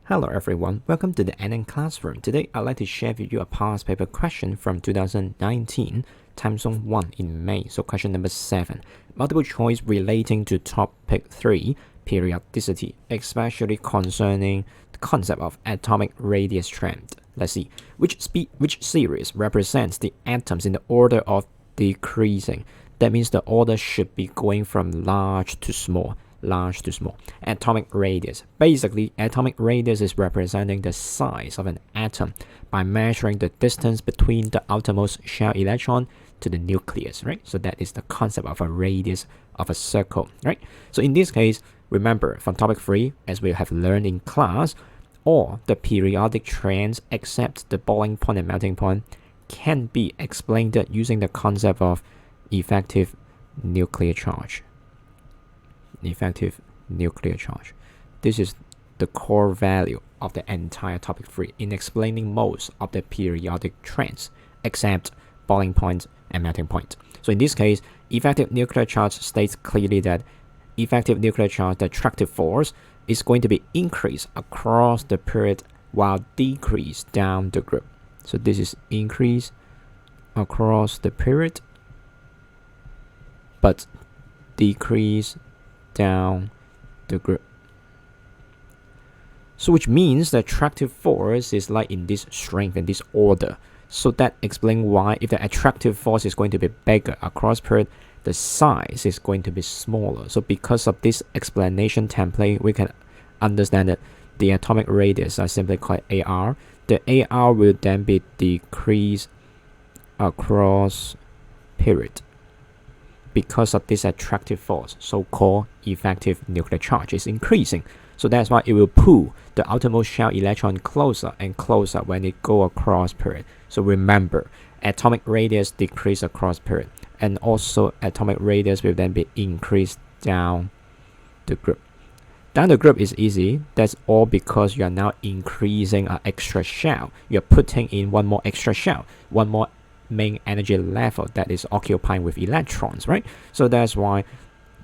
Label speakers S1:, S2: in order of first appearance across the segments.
S1: Hello everyone, welcome to the NN Classroom. Today I'd like to share with you a past paper question from 2019, time zone 1 in May. So question number 7, multiple choice relating to topic 3, periodicity, especially concerning the concept of atomic radius trend. Let's see, which series represents the atoms in the order of decreasing? That means the order should be going from large to small. Atomic radius. Basically, atomic radius is representing the size of an atom by measuring the distance between the outermost shell electron to the nucleus, right? So that is the concept of a radius of a circle, right? So in this case, remember from topic 3, as we have learned in class, all the periodic trends except the boiling point and melting point can be explained using the concept of effective nuclear charge. This is the core value of the entire topic 3 in explaining most of the periodic trends except boiling point and melting point. So in this case, effective nuclear charge states clearly that effective nuclear charge, the attractive force, is going to be increased across the period while decrease down the group. So this is increase across the period but decrease down the group. So which means the attractive force is like in this strength and this order. So that explains why if the attractive force is going to be bigger across period, the size is going to be smaller. So because of this explanation template, we can understand that the atomic radius are simply called AR. The AR will then be decreased across period because of this attractive force, so-called effective nuclear charge is increasing. So that's why it will pull the outermost shell electron closer and closer when it go across period. So remember, atomic radius decrease across period, and also atomic radius will then be increased down the group. Down the group is easy. That's all because you are now increasing an extra shell. You're putting in one more extra shell, one more main energy level that is occupying with electrons, right? So that's why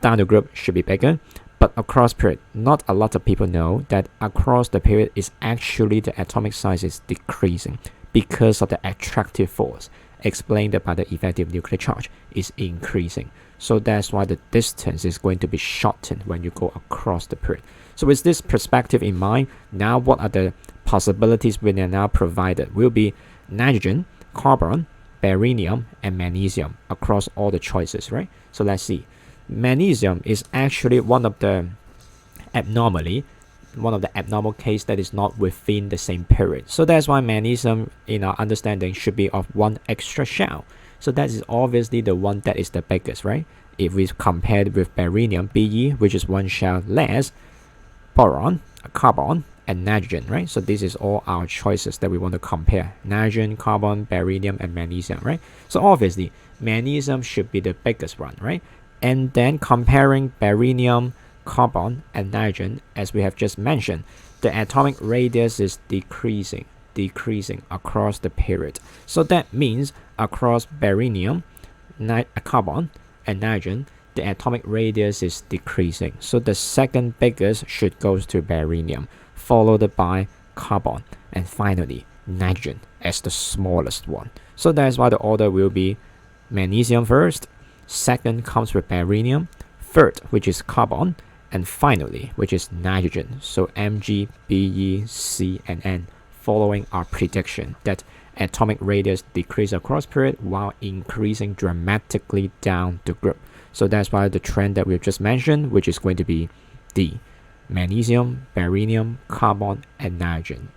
S1: down the group should be bigger. But across period, not a lot of people know that across the period is actually the atomic size is decreasing because of the attractive force explained by the effective nuclear charge is increasing. So that's why the distance is going to be shortened when you go across the period. So with this perspective in mind, now what are the possibilities we are now provided? Will be nitrogen, carbon, beryllium, and magnesium across all the choices, right? So let's see. Magnesium is actually one of the abnormal case that is not within the same period. So that's why magnesium, in our understanding, should be of one extra shell. So that is obviously the one that is the biggest, right? If we compare it with beryllium, Be, which is one shell less, boron, carbon, and nitrogen, right? So this is all our choices that we want to compare: nitrogen, carbon, beryllium, and magnesium, right? So obviously magnesium should be the biggest one, right? And then comparing beryllium, carbon, and nitrogen, as we have just mentioned, the atomic radius is decreasing across the period. So that means across beryllium, carbon, and nitrogen, the atomic radius is decreasing. So the second biggest should go to beryllium, followed by carbon, and finally nitrogen as the smallest one. So that's why the order will be magnesium first, second comes with beryllium, third which is carbon, and finally which is nitrogen. So Mg, Be, C, and N following our prediction that atomic radius decrease across period while increasing dramatically down the group. So that's why the trend that we've just mentioned, which is going to be D: magnesium, beryllium, carbon, and nitrogen.